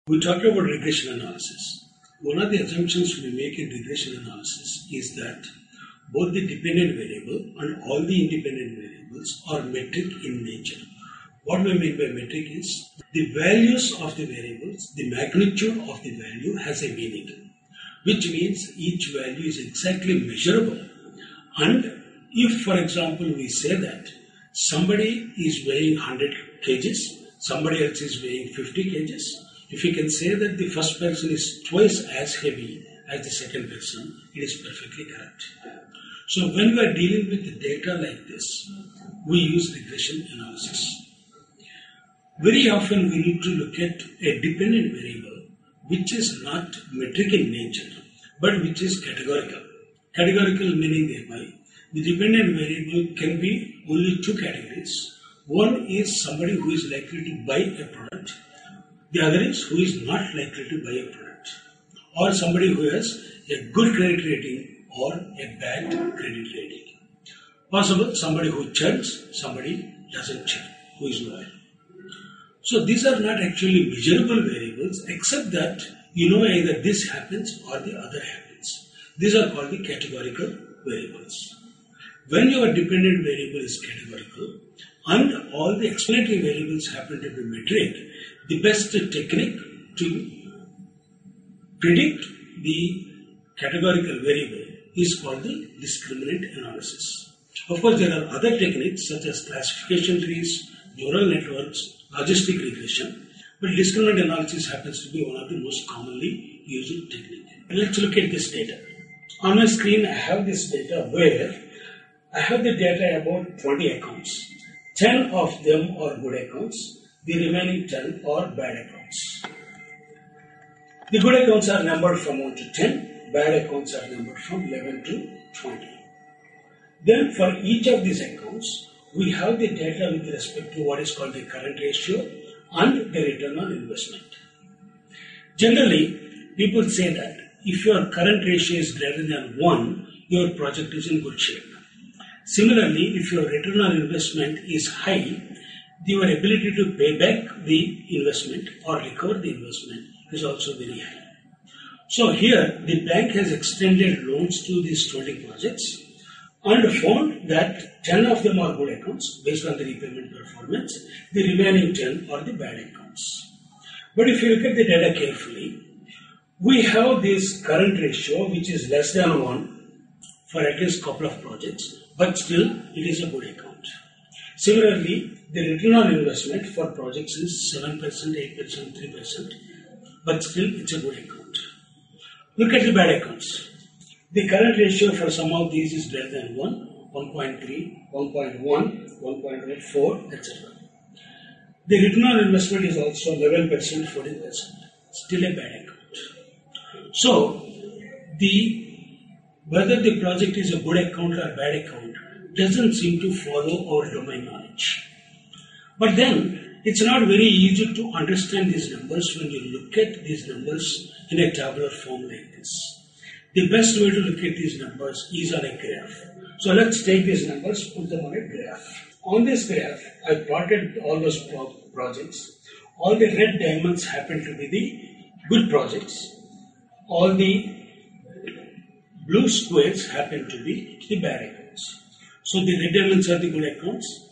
We talked about regression analysis. One of the assumptions we make in regression analysis is that both the dependent variable and all the independent variables are metric in nature. What we mean by metric is the values of the variables, the magnitude of the value has a meaning, which means each value is exactly measurable. And if, for example, we say that somebody is weighing 100 kgs, somebody else is weighing 50 kgs, if we can say that the first person is twice as heavy as the second person, it is perfectly correct. So when we are dealing with data like this, we use regression analysis. Very often we need to look at a dependent variable which is not metric in nature, but which is categorical. Categorical meaning thereby, the dependent variable can be only two categories. One is somebody who is likely to buy a product. The other is who is not likely to buy a product, or somebody who has a good credit rating or a bad credit rating. Possible somebody who churns, somebody doesn't churn, who is loyal. So these are not actually measurable variables, except that you know either this happens or the other happens. These are called the categorical variables. When your dependent variable is categorical and all the explanatory variables happen to be metric, the best technique to predict the categorical variable is called the discriminant analysis. Of course, there are other techniques such as classification trees, neural networks, logistic regression, but discriminant analysis happens to be one of the most commonly used techniques. Let's look at this data. On my screen, I have this data where I have the data about 20 accounts. 10 of them are good accounts. The remaining 10 are bad accounts. The good accounts are numbered from 1 to 10. Bad accounts are numbered from 11 to 20. Then for each of these accounts, we have the data with respect to what is called the current ratio and the return on investment. Generally, people say that if your current ratio is greater than 1, your project is in good shape. Similarly, if your return on investment is high, your ability to pay back the investment or recover the investment is also very high. So here, the bank has extended loans to these 20 projects and found that 10 of them are good accounts based on the repayment performance. The remaining 10 are the bad accounts. But if you look at the data carefully, we have this current ratio which is less than 1 for at least a couple of projects, but still it is a good account. Similarly, the return on investment for projects is 7%, 8%, 3%, but still it's a good account. Look at the bad accounts. The current ratio for some of these is greater than 1, 1.3, 1.1, 1.4, etc. The return on investment is also 11%, 14%, still a bad account. So, whether the project is a good account or a bad account doesn't seem to follow our domain knowledge. But then, it's not very easy to understand these numbers when you look at these numbers in a tabular form like this. The best way to look at these numbers is on a graph. So let's take these numbers, put them on a graph. On this graph, I plotted all those projects. All the red diamonds happen to be the good projects. All the blue squares happen to be the bad accounts. So the red diamonds are the good accounts,